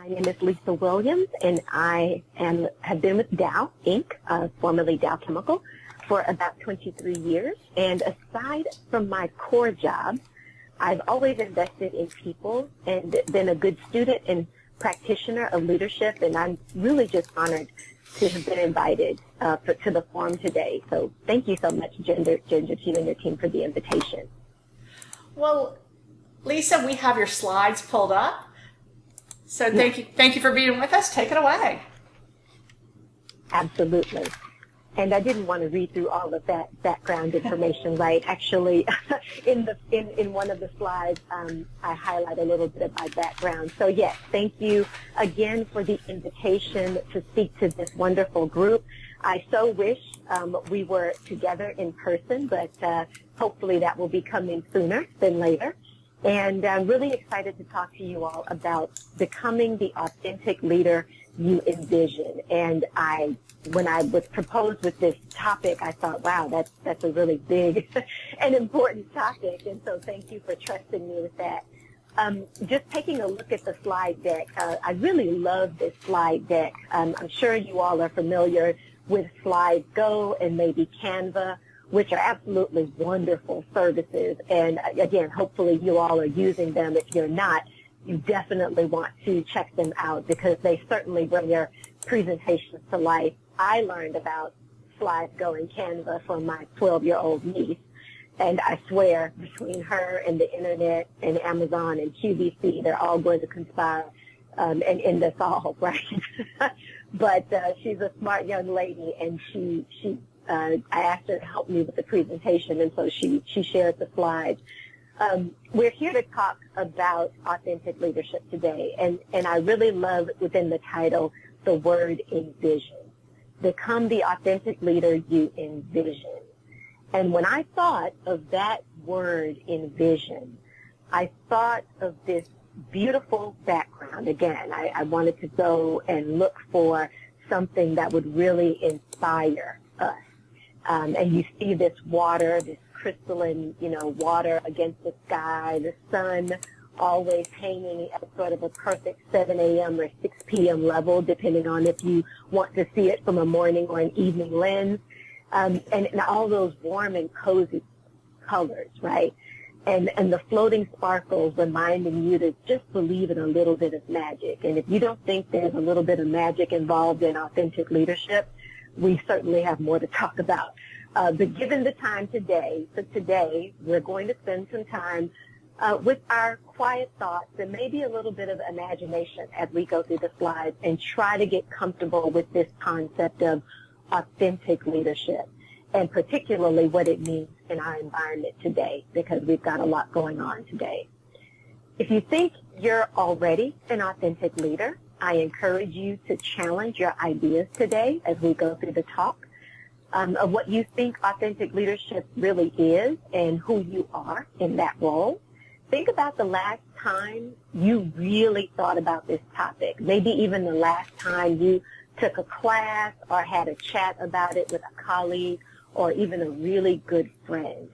name is Lisa Williams, and have been with Dow Inc., formerly Dow Chemical, for about 23 years. And aside from my core job, I've always invested in people and been a good student and practitioner of leadership, and I'm really just honored to have been invited to the forum today. So thank you so much, Ginger, to you and your team for the invitation. Well, Lisa, we have your slides pulled up. So thank you for being with us. Take it away. Absolutely. And I didn't want to read through all of that background information, right? Actually, in one of the slides, I highlight a little bit of my background. So yes, thank you again for the invitation to speak to this wonderful group. I so wish we were together in person, but hopefully that will be coming sooner than later. And I'm really excited to talk to you all about becoming the authentic leader you envision. And when I was proposed with this topic, I thought, wow, that's a really big and important topic. And so thank you for trusting me with that. Just taking a look at the slide deck, I really love this slide deck. I'm sure you all are familiar with Slide Go and maybe Canva, which are absolutely wonderful services. And again, hopefully you all are using them. If you're not, you definitely want to check them out because they certainly bring your presentations to life. I learned about Slide Go and Canva from my 12-year-old niece. And I swear, between her and the internet and Amazon and QVC, they're all going to conspire and end us all, right? But she's a smart young lady, and I asked her to help me with the presentation, and so she shared the slides. We're here to talk about authentic leadership today, and I really love within the title the word envision. Become the authentic leader you envision. And when I thought of that word envision, I thought of this beautiful background. Again, I wanted to go and look for something that would really inspire us. And you see this water, this crystalline, water against the sky, the sun always hanging at sort of a perfect 7 a.m. or 6 p.m. level, depending on if you want to see it from a morning or an evening lens. And all those warm and cozy colors, right? And the floating sparkles reminding you to just believe in a little bit of magic. And if you don't think there's a little bit of magic involved in authentic leadership, we certainly have more to talk about. But given the time today, we're going to spend some time with our quiet thoughts and maybe a little bit of imagination as we go through the slides and try to get comfortable with this concept of authentic leadership, and particularly what it means in our environment today, because we've got a lot going on today. If you think you're already an authentic leader, I encourage you to challenge your ideas today as we go through the talk of what you think authentic leadership really is and who you are in that role. Think about the last time you really thought about this topic, maybe even the last time you took a class or had a chat about it with a colleague or even a really good friend.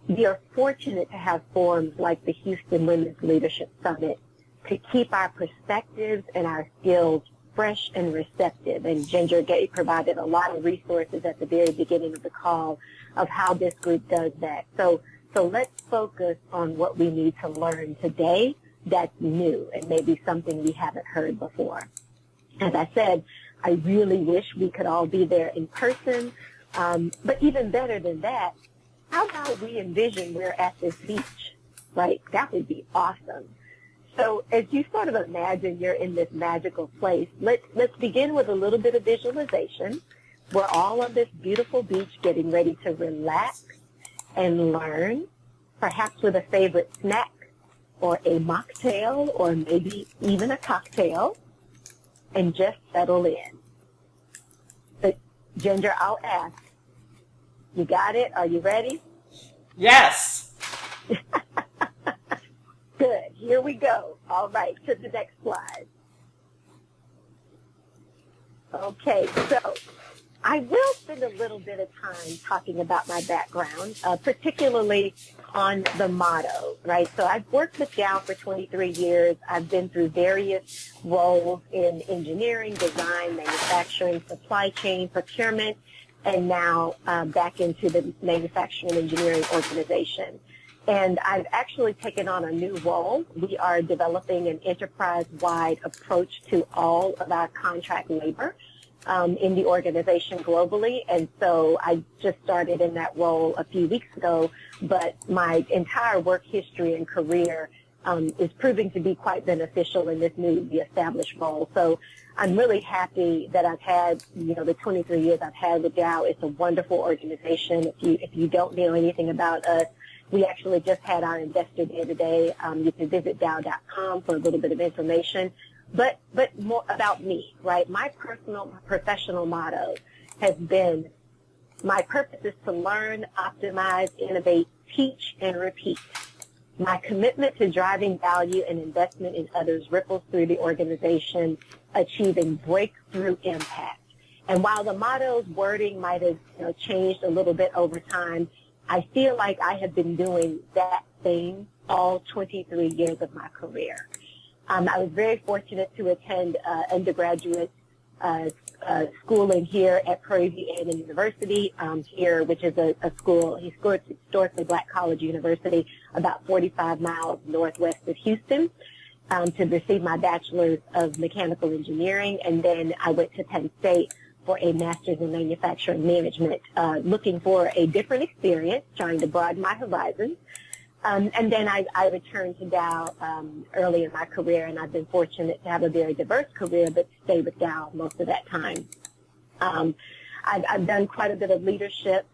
We are fortunate to have forums like the Houston Women's Leadership Summit to keep our perspectives and our skills fresh and receptive. And Ginger provided a lot of resources at the very beginning of the call of how this group does that. So let's focus on what we need to learn today that's new and maybe something we haven't heard before. As I said, I really wish we could all be there in person, but even better than that, how about we envision we're at this beach, right? That would be awesome. So as you sort of imagine you're in this magical place, let's begin with a little bit of visualization. We're all on this beautiful beach getting ready to relax and learn, perhaps with a favorite snack or a mocktail or maybe even a cocktail, and just settle in. But Ginger, I'll ask, you got it? Are you ready? Yes. Good. Here we go. All right, to the next slide. Okay, so I will spend a little bit of time talking about my background, particularly on the motto, right? So I've worked with Dow for 23 years. I've been through various roles in engineering, design, manufacturing, supply chain, procurement, and now back into the manufacturing engineering organization. And I've actually taken on a new role. We are developing an enterprise-wide approach to all of our contract labor in the organization globally. And so I just started in that role a few weeks ago, but my entire work history and career is proving to be quite beneficial in this newly established role. So I'm really happy that I've had, the 23 years I've had with Dow. It's a wonderful organization. If you don't know anything about us, we actually just had our investor day today. You can visit dow.com for a little bit of information. But more about me, right? My professional motto has been, my purpose is to learn, optimize, innovate, teach, and repeat. My commitment to driving value and investment in others ripples through the organization, achieving breakthrough impact. And while the motto's wording might have changed a little bit over time, I feel like I have been doing that thing all 23 years of my career. I was very fortunate to attend undergraduate schooling here at Prairie View A&M University here, which is a historically black college university about 45 miles northwest of Houston, to receive my bachelor's of mechanical engineering. And then I went to Penn State for a master's in manufacturing management, looking for a different experience, trying to broaden my horizons. And then I returned to Dow early in my career, and I've been fortunate to have a very diverse career, but stay with Dow most of that time. I've done quite a bit of leadership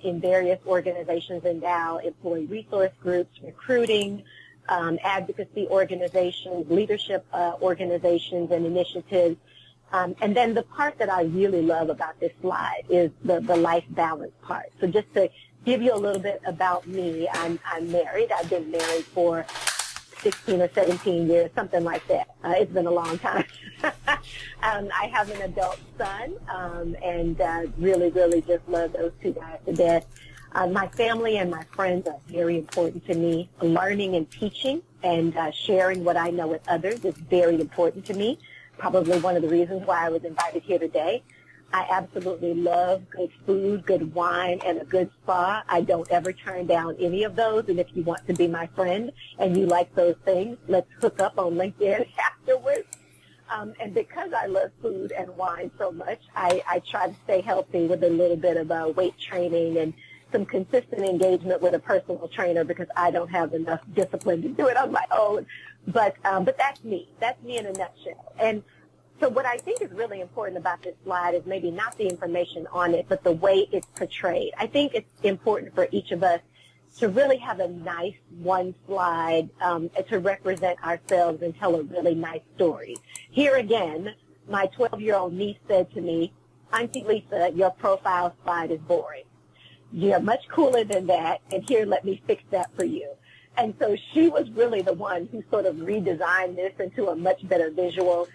in various organizations in Dow, employee resource groups, recruiting, advocacy organizations, leadership organizations and initiatives. And then the part that I really love about this slide is the life balance part. So just to give you a little bit about me, I'm married. I've been married for 16 or 17 years, something like that. It's been a long time. I have an adult son, and really, really just love those two guys to death. My family and my friends are very important to me. Learning and teaching and sharing what I know with others is very important to me. Probably one of the reasons why I was invited here today. I absolutely love good food, good wine, and a good spa. I don't ever turn down any of those. And if you want to be my friend and you like those things, let's hook up on LinkedIn afterwards. And because I love food and wine so much, I try to stay healthy with a little bit of weight training and some consistent engagement with a personal trainer because I don't have enough discipline to do it on my own. But that's me. That's me in a nutshell. And so what I think is really important about this slide is maybe not the information on it, but the way it's portrayed. I think it's important for each of us to really have a nice one slide to represent ourselves and tell a really nice story. Here again, my 12-year-old niece said to me, "Auntie Lisa, your profile slide is boring. You're much cooler than that, and here, let me fix that for you." And so she was really the one who sort of redesigned this into a much better visual.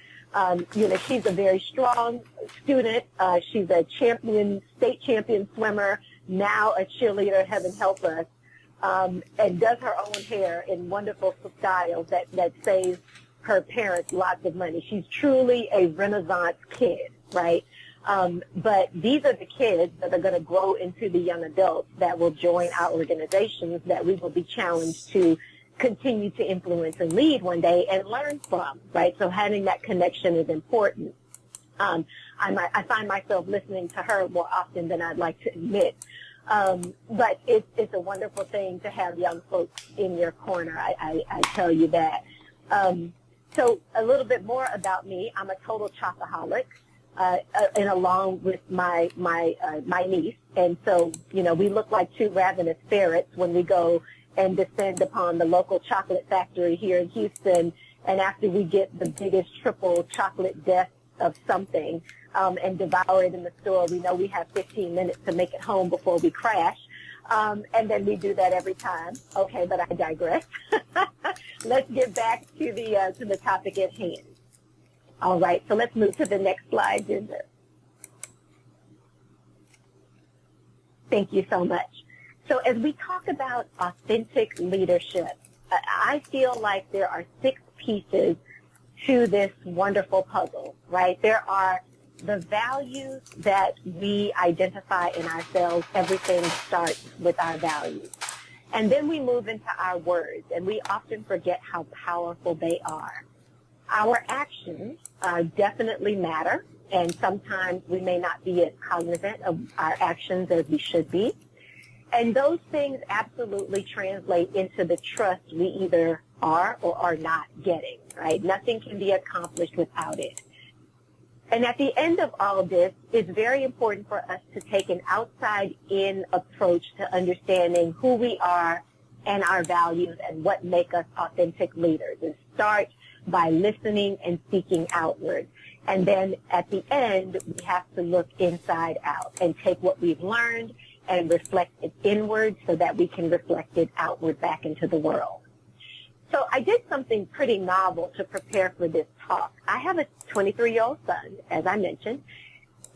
She's a very strong student. She's a state champion swimmer, now a cheerleader, heaven help us, and does her own hair in wonderful styles that saves her parents lots of money. She's truly a Renaissance kid, right? But these are the kids that are going to grow into the young adults that will join our organizations that we will be challenged to continue to influence and lead one day and learn from, right? So having that connection is important. I find myself listening to her more often than I'd like to admit. But it's a wonderful thing to have young folks in your corner. I tell you that. So a little bit more about me. I'm a total chocoholic, and along with my niece. And so, we look like two ravenous ferrets when we go and descend upon the local chocolate factory here in Houston. And after we get the biggest triple chocolate death of something and devour it in the store, we know we have 15 minutes to make it home before we crash. And then we do that every time. Okay, but I digress. Let's get back to the topic at hand. All right, so let's move to the next slide, Ginger. Thank you so much. So as we talk about authentic leadership, I feel like there are 6 pieces to this wonderful puzzle, right? There are the values that we identify in ourselves. Everything starts with our values. And then we move into our words, and we often forget how powerful they are. Our actions definitely matter, and sometimes we may not be as cognizant of our actions as we should be. And those things absolutely translate into the trust we either are or are not getting, right? Nothing can be accomplished without it. And at the end of all this, it's very important for us to take an outside-in approach to understanding who we are and our values and what make us authentic leaders. And start by listening and seeking outward. And then at the end, we have to look inside out and take what we've learned and reflect it inward so that we can reflect it outward back into the world. So I did something pretty novel to prepare for this talk. I have a 23-year-old son, as I mentioned,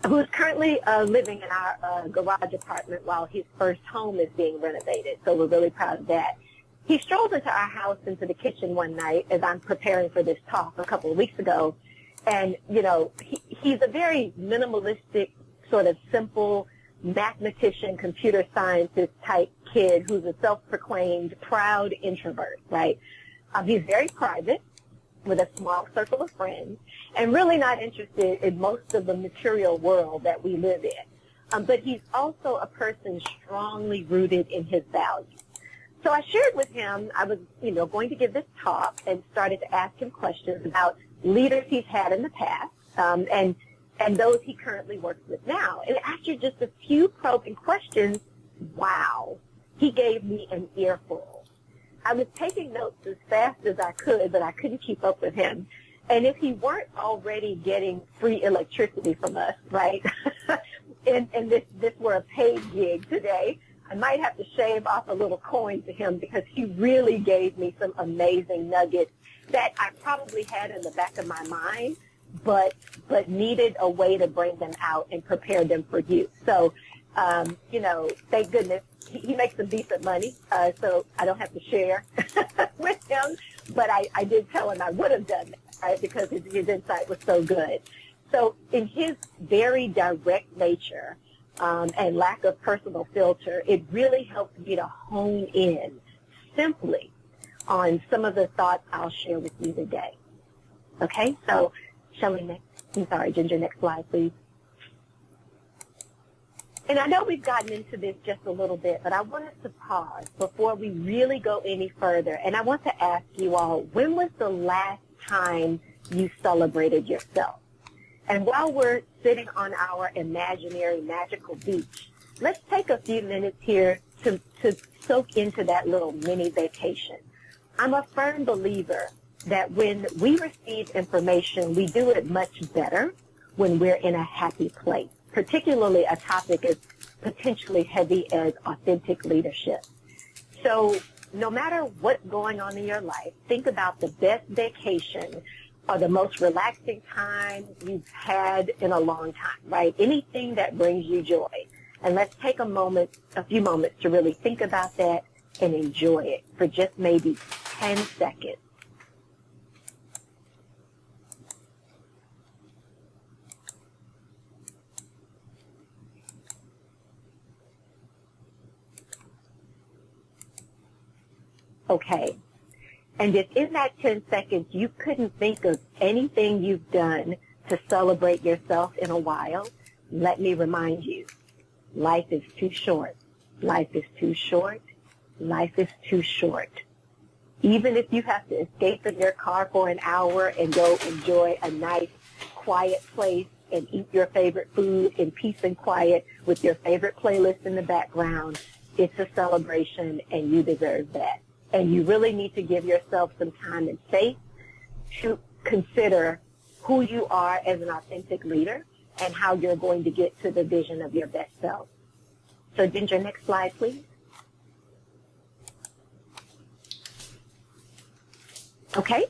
who is currently living in our garage apartment while his first home is being renovated. So we're really proud of that. He strolled into our house, into the kitchen one night as I'm preparing for this talk a couple of weeks ago. And, you know, he's a very minimalistic, sort of simple mathematician, computer scientist type kid who's a self-proclaimed proud introvert, right? He's very private with a small circle of friends and really not interested in most of the material world that we live in. But he's also a person strongly rooted in his values. So I shared with him, I was, going to give this talk and started to ask him questions about leaders he's had in the past, and those he currently works with now. And after just a few probing questions, wow, he gave me an earful. I was taking notes as fast as I could, but I couldn't keep up with him. And if he weren't already getting free electricity from us, right, and this were a paid gig today, I might have to shave off a little coin to him because he really gave me some amazing nuggets that I probably had in the back of my mind, but needed a way to bring them out and prepare them for you. So, thank goodness he makes some decent money, so I don't have to share with him. But I did tell him I would have done that, right, because his insight was so good. So in his very direct nature and lack of personal filter, it really helped me to hone in simply on some of the thoughts I'll share with you today. Okay, so Shelley, Ginger, next slide, please. And I know we've gotten into this just a little bit, but I want us to pause before we really go any further. And I want to ask you all, when was the last time you celebrated yourself? And while we're sitting on our imaginary magical beach, let's take a few minutes here to soak into that little mini vacation. I'm a firm believer that when we receive information, we do it much better when we're in a happy place, particularly a topic as potentially heavy as authentic leadership. So no matter what's going on in your life, think about the best vacation or the most relaxing time you've had in a long time, right? Anything that brings you joy. And let's take a few moments to really think about that and enjoy it for just maybe 10 seconds. Okay. And if in that 10 seconds you couldn't think of anything you've done to celebrate yourself in a while, let me remind you, life is too short. Life is too short. Life is too short. Even if you have to escape in your car for an hour and go enjoy a nice, quiet place and eat your favorite food in peace and quiet with your favorite playlist in the background, it's a celebration and you deserve that. And you really need to give yourself some time and space to consider who you are as an authentic leader and how you're going to get to the vision of your best self. So, Ginger, next slide, please. Okay,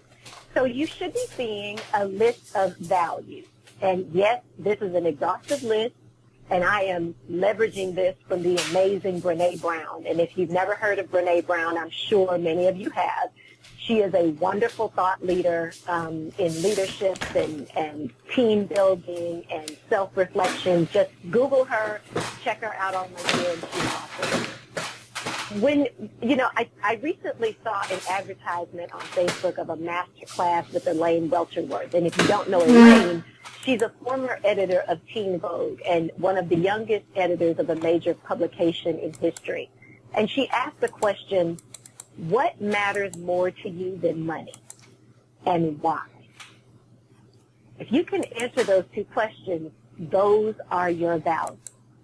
so you should be seeing a list of values. And yes, this is an exhaustive list, And I am leveraging this from the amazing Brene Brown. And if you've never heard of Brene Brown, I'm sure many of you have. She is a wonderful thought leader in leadership and team building and self-reflection. Just Google her, check her out on LinkedIn. She's awesome. I recently saw an advertisement on Facebook of a master class with Elaine Welterworth. And if you don't know Elaine, she's a former editor of Teen Vogue and one of the youngest editors of a major publication in history. And she asked the question, what matters more to you than money, and why? If you can answer those two questions, those are your values.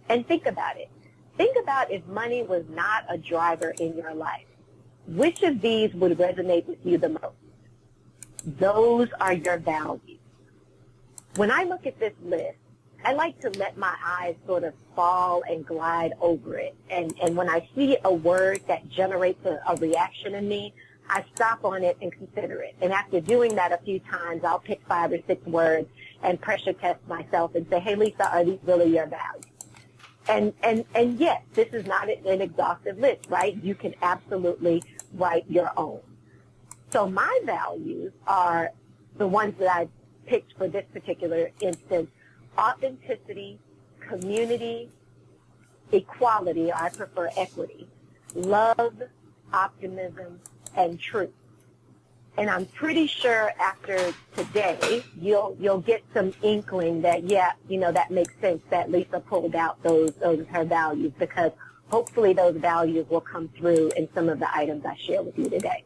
And think about it. Think about if money was not a driver in your life. Which of these would resonate with you the most? Those are your values. When I look at this list, I like to let my eyes sort of fall and glide over it. And when I see a word that generates a reaction in me, I stop on it and consider it. And after doing that a few times, I'll pick 5 or 6 words and pressure test myself and say, hey, Lisa, are these really your values? And yes, this is not an exhaustive list, right? You can absolutely write your own. So my values are the ones that I picked for this particular instance: authenticity, community, equality, I prefer equity, love, optimism, and truth. And I'm pretty sure after today, you'll get some inkling that, that makes sense that Lisa pulled out those her values, because hopefully those values will come through in some of the items I share with you today.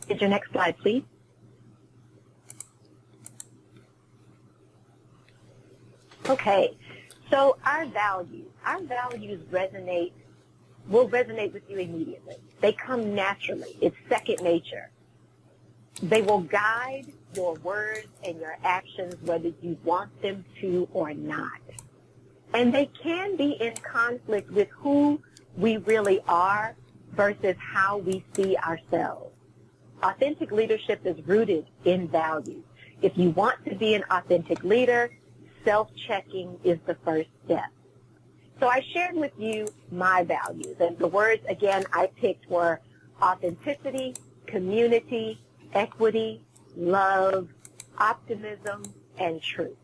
Is your next slide, please? Okay, so our values will resonate with you immediately. They come naturally. It's second nature. They will guide your words and your actions whether you want them to or not. And they can be in conflict with who we really are versus how we see ourselves. Authentic leadership is rooted in values. If you want to be an authentic leader, self-checking is the first step. So I shared with you my values, and the words, again, I picked were authenticity, community, equity, love, optimism, and truth.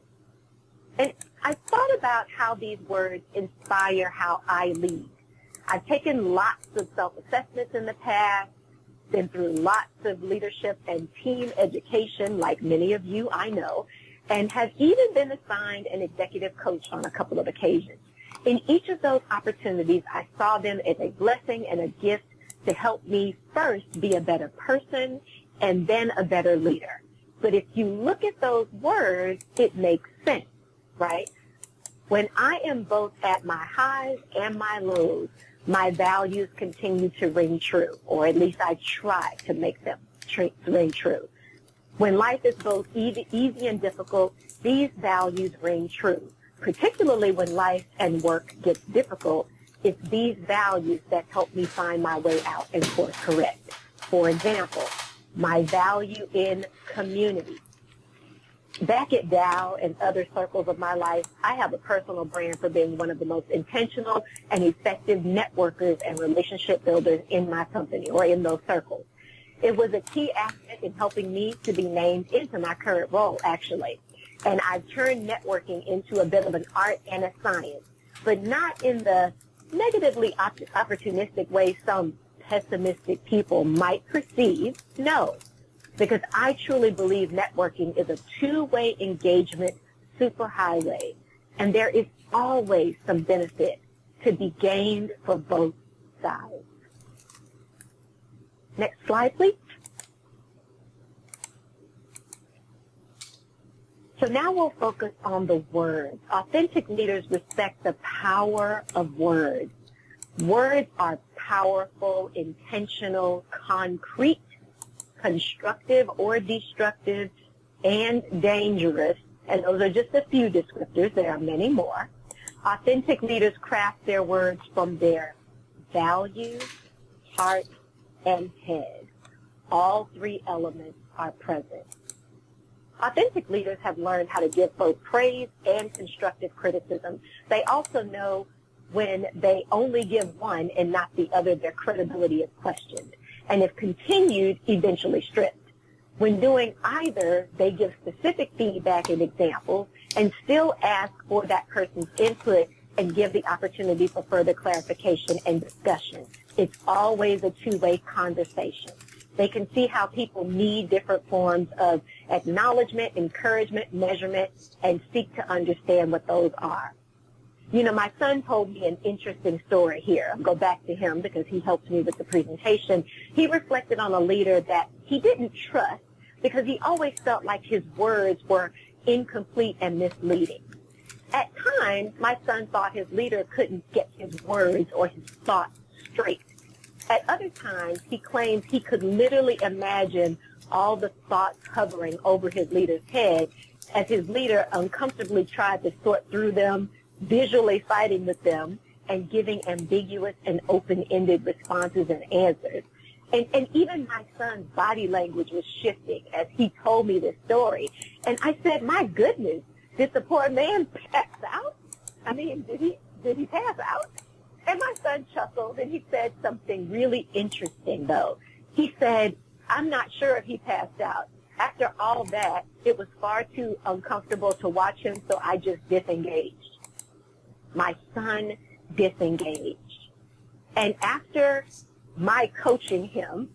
And I thought about how these words inspire how I lead. I've taken lots of self-assessments in the past, been through lots of leadership and team education, like many of you I know, and have even been assigned an executive coach on a couple of occasions. In each of those opportunities, I saw them as a blessing and a gift to help me first be a better person and then a better leader. But if you look at those words, it makes sense, right? When I am both at my highs and my lows, my values continue to ring true, or at least I try to make them ring true. When life is both easy and difficult, these values ring true. Particularly when life and work gets difficult, it's these values that help me find my way out and course correct. For example, my value in community. Back at Dow and other circles of my life, I have a personal brand for being one of the most intentional and effective networkers and relationship builders in my company or in those circles. It was a key asset in helping me to be named into my current role, actually. And I've turned networking into a bit of an art and a science, but not in the negatively opportunistic way some pessimistic people might perceive. No, because I truly believe networking is a two-way engagement superhighway, and there is always some benefit to be gained for both sides. Next slide, please. So now we'll focus on the words. Authentic leaders respect the power of words. Words are powerful, intentional, concrete, constructive or destructive, and dangerous. And those are just a few descriptors. There are many more. Authentic leaders craft their words from their values, heart, and head. All three elements are present. Authentic leaders have learned how to give both praise and constructive criticism. They also know when they only give one and not the other, their credibility is questioned, and if continued, eventually stripped. When doing either, they give specific feedback and examples and still ask for that person's input and give the opportunity for further clarification and discussion. It's always a two-way conversation. They can see how people need different forms of acknowledgement, encouragement, measurement, and seek to understand what those are. You know, my son told me an interesting story here. I'll go back to him because he helped me with the presentation. He reflected on a leader that he didn't trust because he always felt like his words were incomplete and misleading. At times, my son thought his leader couldn't get his words or his thoughts straight. At other times, he claimed he could literally imagine all the thoughts hovering over his leader's head as his leader uncomfortably tried to sort through them, visually fighting with them, and giving ambiguous and open-ended responses and answers. And even my son's body language was shifting as he told me this story. And I said, my goodness, did the poor man pass out? I mean, did he pass out? And my son chuckled, and he said something really interesting, though. He said, I'm not sure if he passed out. After all that, it was far too uncomfortable to watch him, so I just disengaged. My son disengaged. And after my coaching him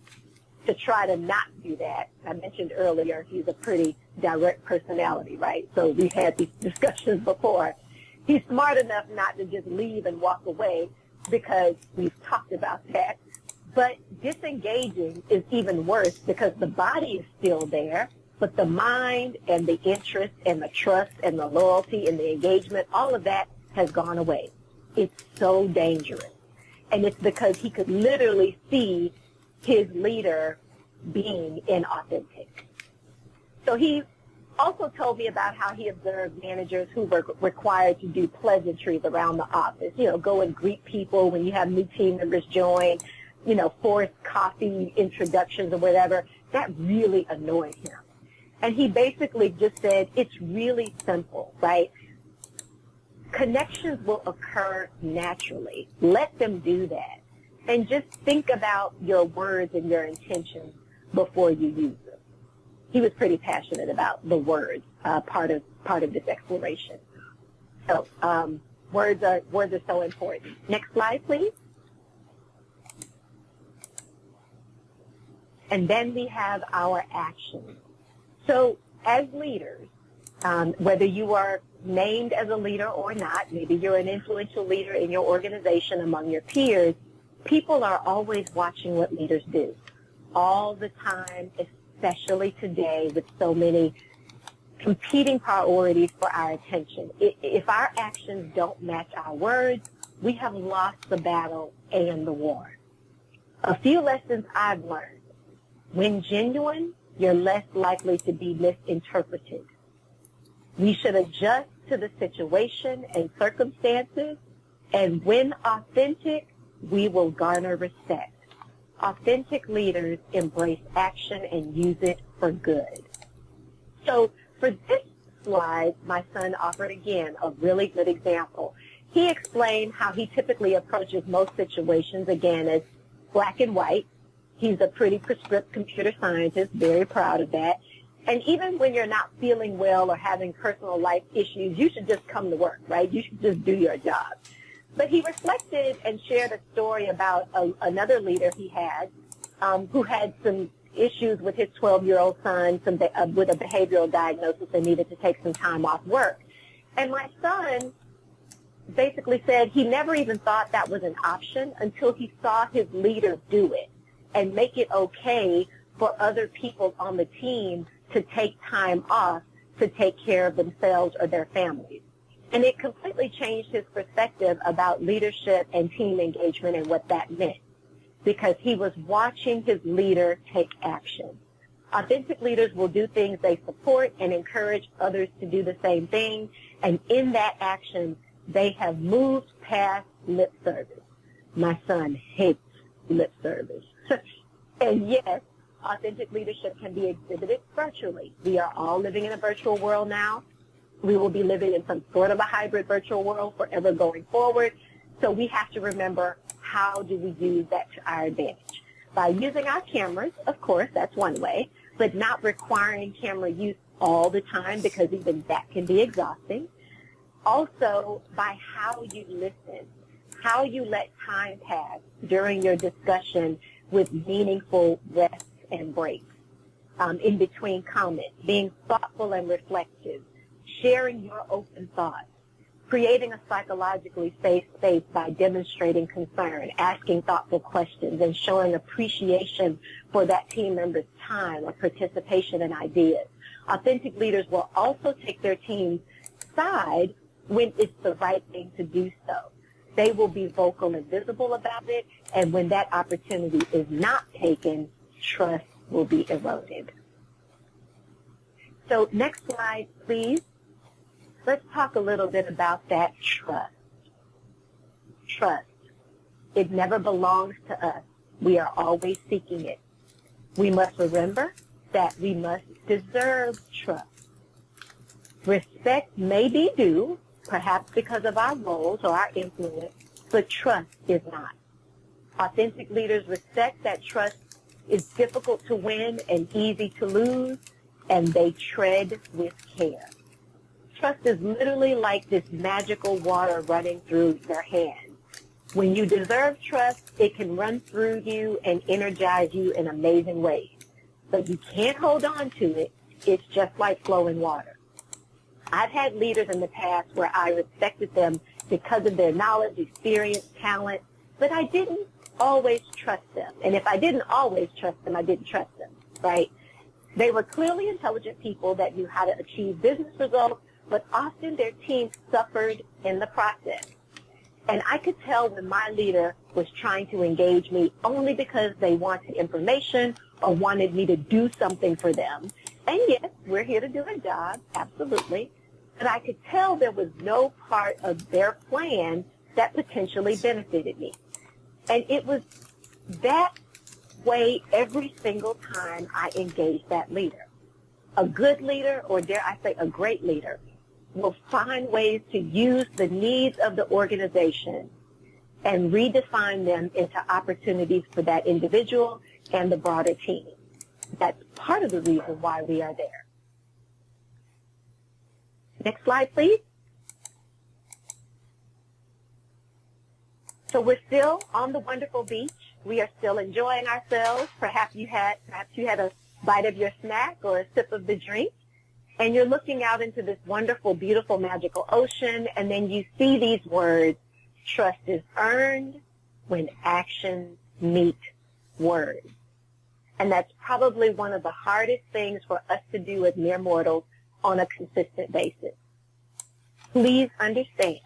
to try to not do that, I mentioned earlier he's a pretty direct personality, right? So we've had these discussions before. He's smart enough not to just leave and walk away because we've talked about that. But disengaging is even worse because the body is still there, but the mind and the interest and the trust and the loyalty and the engagement, all of that has gone away. It's so dangerous. And it's because he could literally see his leader being inauthentic. So he also told me about how he observed managers who were required to do pleasantries around the office, you know, go and greet people when you have new team members join, you know, forced coffee introductions or whatever. That really annoyed him. And he basically just said, it's really simple, right? Connections will occur naturally. Let them do that. And just think about your words and your intentions before you use them. He was pretty passionate about the words, part of this exploration. So words are so important. Next slide, please. And then we have our actions. So as leaders, whether you are named as a leader or not, maybe you're an influential leader in your organization among your peers, people are always watching what leaders do all the time, especially today with so many competing priorities for our attention. If our actions don't match our words, we have lost the battle and the war. A few lessons I've learned. When genuine, you're less likely to be misinterpreted. We should adjust to the situation and circumstances, and when authentic, we will garner respect. Authentic leaders embrace action and use it for good. So for this slide, my son offered again a really good example. He explained how he typically approaches most situations, again, as black and white. He's a pretty prescriptive computer scientist, very proud of that. And even when you're not feeling well or having personal life issues, you should just come to work, right? You should just do your job. But he reflected and shared a story about another leader he had who had some issues with his 12-year-old son with a behavioral diagnosis and needed to take some time off work. And my son basically said he never even thought that was an option until he saw his leader do it and make it okay for other people on the team to take time off to take care of themselves or their families. And it completely changed his perspective about leadership and team engagement and what that meant, because he was watching his leader take action. Authentic leaders will do things they support and encourage others to do the same thing, and in that action, they have moved past lip service. My son hates lip service. And yes, Authentic leadership can be exhibited virtually. We are all living in a virtual world now. We will be living in some sort of a hybrid virtual world forever going forward. So we have to remember, how do we use that to our advantage? By using our cameras, of course, that's one way, but not requiring camera use all the time, because even that can be exhausting. Also, by how you listen, how you let time pass during your discussion with meaningful rests and breaks, in between comments, being thoughtful and reflective, sharing your open thoughts, creating a psychologically safe space by demonstrating concern, asking thoughtful questions, and showing appreciation for that team member's time or participation in ideas. Authentic leaders will also take their team's side when it's the right thing to do so. They will be vocal and visible about it, and when that opportunity is not taken, trust will be eroded. So next slide, please. Let's talk a little bit about that trust. Trust. It never belongs to us. We are always seeking it. We must remember that we must deserve trust. Respect may be due, perhaps because of our roles or our influence, but trust is not. Authentic leaders respect that trust is difficult to win and easy to lose, and they tread with care. Trust is literally like this magical water running through your hands. When you deserve trust, it can run through you and energize you in amazing ways. But you can't hold on to it. It's just like flowing water. I've had leaders in the past where I respected them because of their knowledge, experience, talent, but I didn't always trust them. And if I didn't always trust them, I didn't trust them, right? They were clearly intelligent people that knew how to achieve business results, but often their team suffered in the process. And I could tell when my leader was trying to engage me only because they wanted information or wanted me to do something for them. And yes, we're here to do a job, absolutely. But I could tell there was no part of their plan that potentially benefited me. And it was that way every single time I engaged that leader. A good leader, or dare I say a great leader, will find ways to use the needs of the organization and redefine them into opportunities for that individual and the broader team. That's part of the reason why we are there. Next slide, please. So we're still on the wonderful beach. We are still enjoying ourselves. Perhaps you had a bite of your snack or a sip of the drink, and you're looking out into this wonderful, beautiful, magical ocean, and then you see these words: trust is earned when actions meet words. And that's probably one of the hardest things for us to do as mere mortals on a consistent basis. Please understand,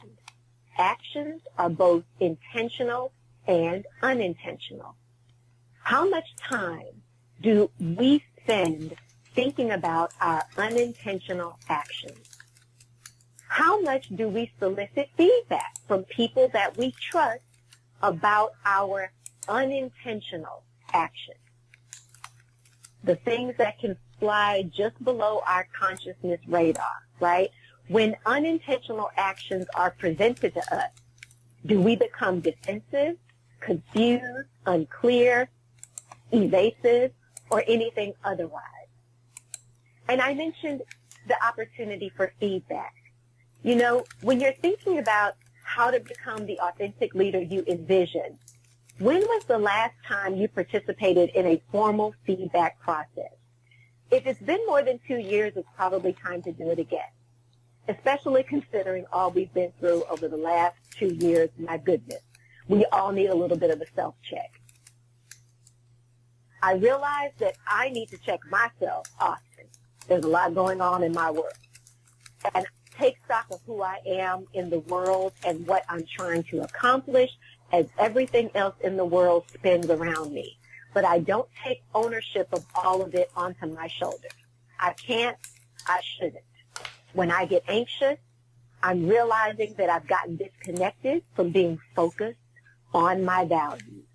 actions are both intentional and unintentional. How much time do we spend thinking about our unintentional actions? How much do we solicit feedback from people that we trust about our unintentional actions? The things that can fly just below our consciousness radar, right? When unintentional actions are presented to us, do we become defensive, confused, unclear, evasive, or anything otherwise? And I mentioned the opportunity for feedback. You know, when you're thinking about how to become the authentic leader you envision, when was the last time you participated in a formal feedback process? If it's been more than 2 years, it's probably time to do it again, especially considering all we've been through over the last 2 years. My goodness, we all need a little bit of a self-check. I realize that I need to check myself often. There's a lot going on in my world. And take stock of who I am in the world and what I'm trying to accomplish, as everything else in the world spins around me. But I don't take ownership of all of it onto my shoulders. I can't, I shouldn't. When I get anxious, I'm realizing that I've gotten disconnected from being focused on my values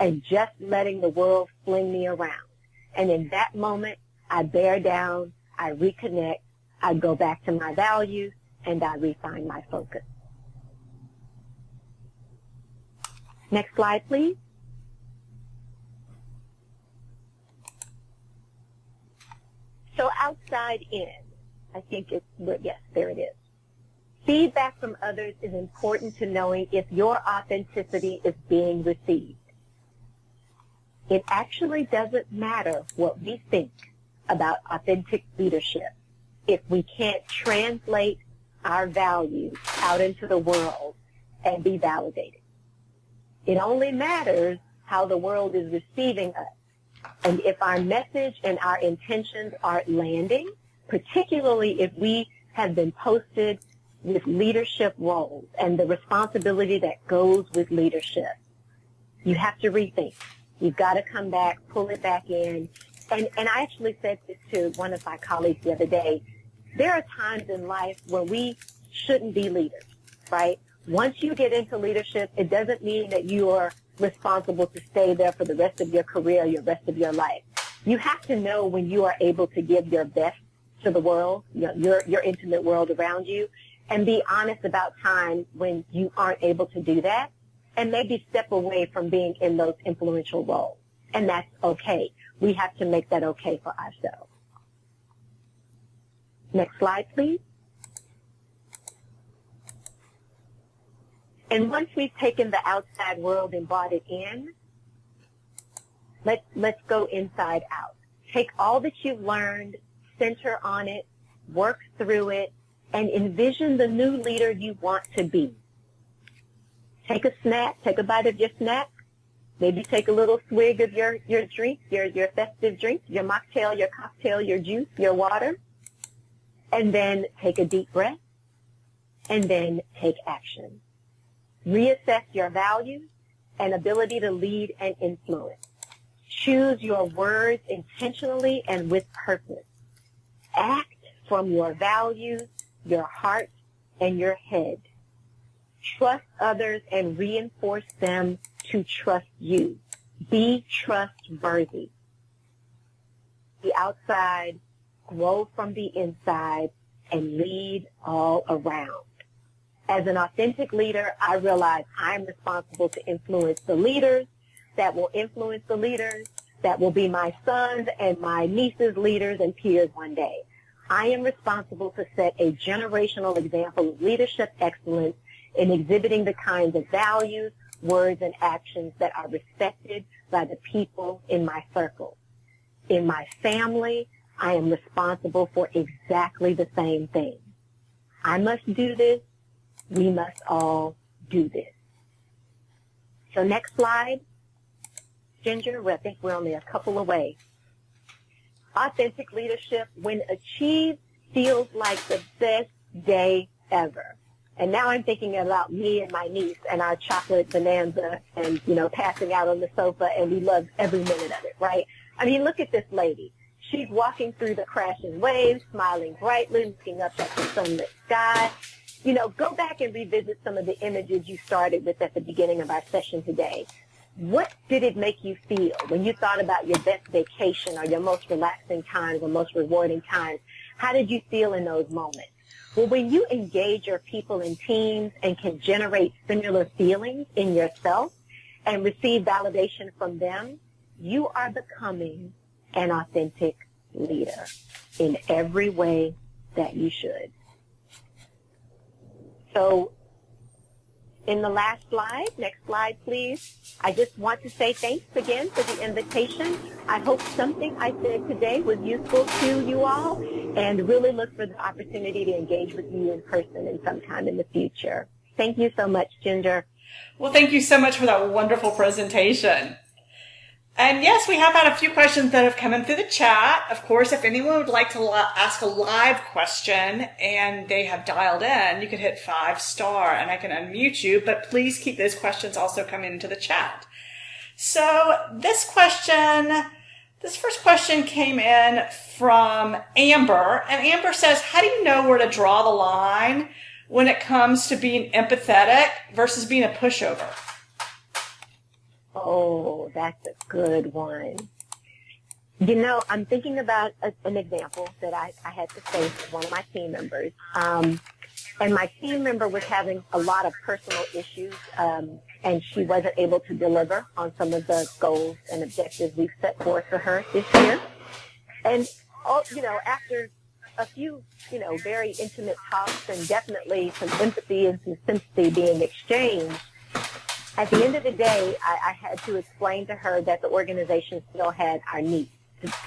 and just letting the world fling me around. And in that moment, I bear down, I reconnect, I go back to my values, and I refine my focus. Next slide, please. So outside in, I think it's, yes, there it is. Feedback from others is important to knowing if your authenticity is being received. It actually doesn't matter what we think about authentic leadership if we can't translate our values out into the world and be validated. It only matters how the world is receiving us. And if our message and our intentions aren't landing, particularly if we have been posted with leadership roles and the responsibility that goes with leadership, you have to rethink. You've got to come back, pull it back in. And I actually said this to one of my colleagues the other day. There are times in life where we shouldn't be leaders, right? Once you get into leadership, it doesn't mean that you are responsible to stay there for the rest of your career, your rest of your life. You have to know when you are able to give your best to the world, your intimate world around you, and be honest about times when you aren't able to do that, and maybe step away from being in those influential roles. And that's okay. We have to make that okay for ourselves. Next slide, please. And once we've taken the outside world and brought it in, let's go inside out. Take all that you've learned, center on it, work through it, and envision the new leader you want to be. Take a snack, take a bite of your snack, maybe take a little swig of your drink, your festive drink, your mocktail, your cocktail, your juice, your water, and then take a deep breath, and then take action. Reassess your values and ability to lead and influence. Choose your words intentionally and with purpose. Act from your values, your heart, and your head. Trust others and reinforce them to trust you. Be trustworthy. The outside, grow from the inside, and lead all around. As an authentic leader, I realize I'm responsible to influence the leaders that will influence the leaders that will be my sons and my nieces' leaders and peers one day. I am responsible to set a generational example of leadership excellence in exhibiting the kinds of values, words, and actions that are respected by the people in my circle. In my family, I am responsible for exactly the same thing. I must do this. We must all do this. So next slide. Ginger, I think we're only a couple away. Authentic leadership, when achieved, feels like the best day ever. And now I'm thinking about me and my niece and our chocolate bonanza and, passing out on the sofa, and we love every minute of it, right? I mean, look at this lady. She's walking through the crashing waves, smiling brightly, looking up at the sunlit sky. Go back and revisit some of the images you started with at the beginning of our session today. What did it make you feel when you thought about your best vacation or your most relaxing times or most rewarding times? How did you feel in those moments? Well, when you engage your people in teams and can generate similar feelings in yourself and receive validation from them, you are becoming an authentic leader in every way that you should. So in the last slide, next slide, please, I just want to say thanks again for the invitation. I hope something I said today was useful to you all, and really look for the opportunity to engage with you in person and sometime in the future. Thank you so much, Ginger. Well, thank you so much for that wonderful presentation. And yes, we have had a few questions that have come in through the chat. Of course, if anyone would like to ask a live question and they have dialed in, you can hit 5-star and I can unmute you, but please keep those questions also coming into the chat. So this first question came in from Amber, and Amber says, how do you know where to draw the line when it comes to being empathetic versus being a pushover? Oh, that's a good one. I'm thinking about an example that I had to say to one of my team members. And my team member was having a lot of personal issues, and she wasn't able to deliver on some of the goals and objectives we've set forth for her this year. And, after a few, very intimate talks and definitely some empathy and some sympathy being exchanged, at the end of the day, I had to explain to her that the organization still had our needs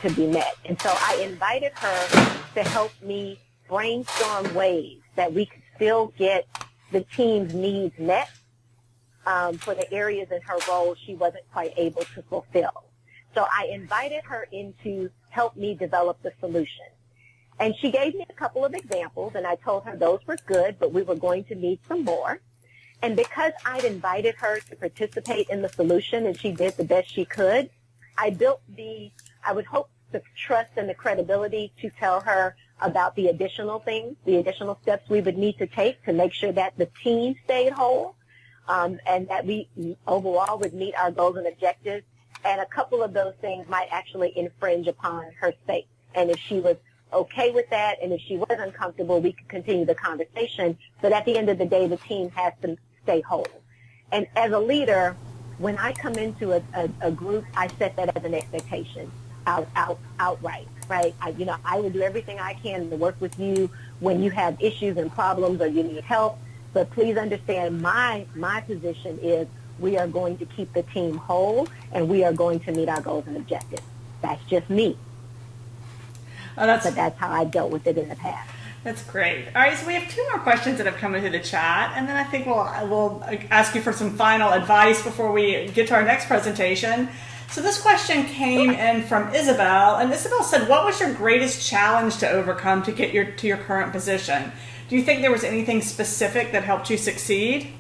to be met. And so I invited her to help me brainstorm ways that we could still get the team's needs met for the areas in her role she wasn't quite able to fulfill. So I invited her in to help me develop the solution. And she gave me a couple of examples, and I told her those were good, but we were going to need some more. And because I'd invited her to participate in the solution and she did the best she could, I built I would hope the trust and the credibility to tell her about the additional things, the additional steps we would need to take to make sure that the team stayed whole, and that we overall would meet our goals and objectives. And a couple of those things might actually infringe upon her space. And if she was okay with that, and if she was uncomfortable, we could continue the conversation. But at the end of the day, the team has to stay whole. And as a leader, when I come into a group, I set that as an expectation outright, right? I will do everything I can to work with you when you have issues and problems or you need help. But please understand my position is we are going to keep the team whole and we are going to meet our goals and objectives. That's just me. But that's how I dealt with it in the past. That's great. All right, so we have 2 more questions that have come into the chat, and then I think we'll ask you for some final advice before we get to our next presentation. So this question came in from Isabel, and Isabel said, what was your greatest challenge to overcome to get to your current position? Do you think there was anything specific that helped you succeed?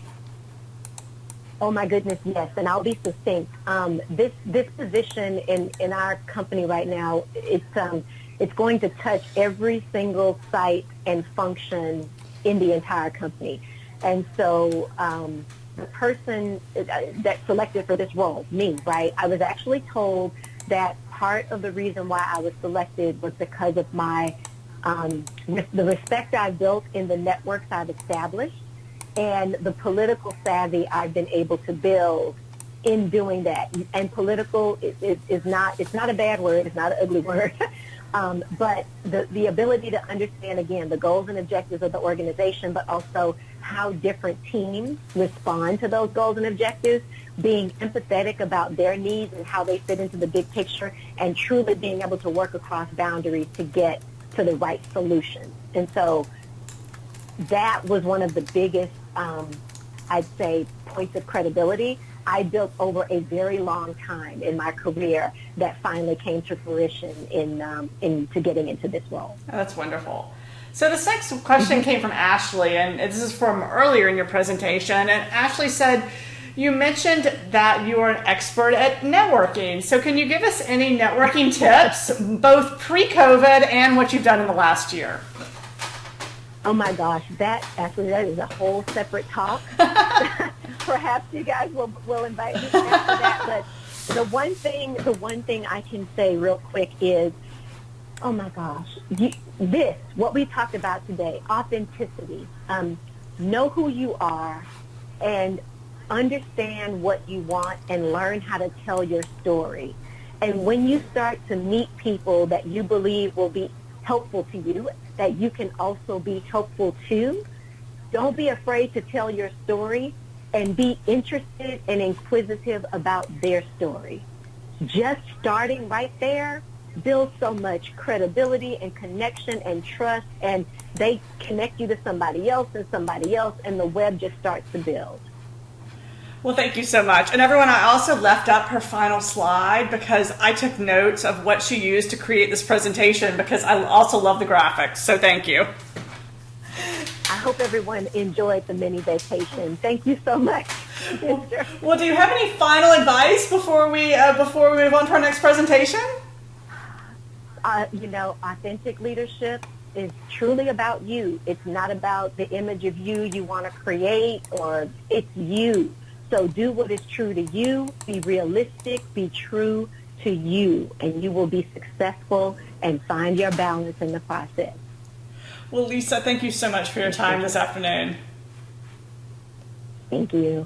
Oh my goodness, yes, and I'll be succinct. This position in our company right now, it's going to touch every single site and function in the entire company. And so the person that's selected for this role, me, right, I was actually told that part of the reason why I was selected was because of the respect I built in the networks I've established and the political savvy I've been able to build in doing that. And political is not a bad word, it's not an ugly word. But the ability to understand, again, the goals and objectives of the organization, but also how different teams respond to those goals and objectives, being empathetic about their needs and how they fit into the big picture, and truly being able to work across boundaries to get to the right solution. And so that was one of the biggest, I'd say, points of credibility I built over a very long time in my career that finally came to fruition into getting into this role. Oh, that's wonderful. So this next question came from Ashley, and this is from earlier in your presentation. And Ashley said, you mentioned that you are an expert at networking. So can you give us any networking tips, both pre-COVID and what you've done in the last year? Oh my gosh, that is a whole separate talk. Perhaps you guys will invite me after that. But the one thing I can say real quick is, oh my gosh, what we talked about today, authenticity. Know who you are and understand what you want and learn how to tell your story. And when you start to meet people that you believe will be helpful to you, that you can also be helpful to, don't be afraid to tell your story and be interested and inquisitive about their story. Just starting right there builds so much credibility and connection and trust, and they connect you to somebody else, and the web just starts to build. Well, thank you so much. And everyone, I also left up her final slide because I took notes of what she used to create this presentation because I also love the graphics. So thank you. I hope everyone enjoyed the mini vacation. Thank you so much. Well, do you have any final advice before we move on to our next presentation? Authentic leadership is truly about you. It's not about the image of you want to create, or it's you. So do what is true to you. Be realistic. Be true to you, and you will be successful and find your balance in the process. Well, Lisa, thank you so much for your time this afternoon. Thank you.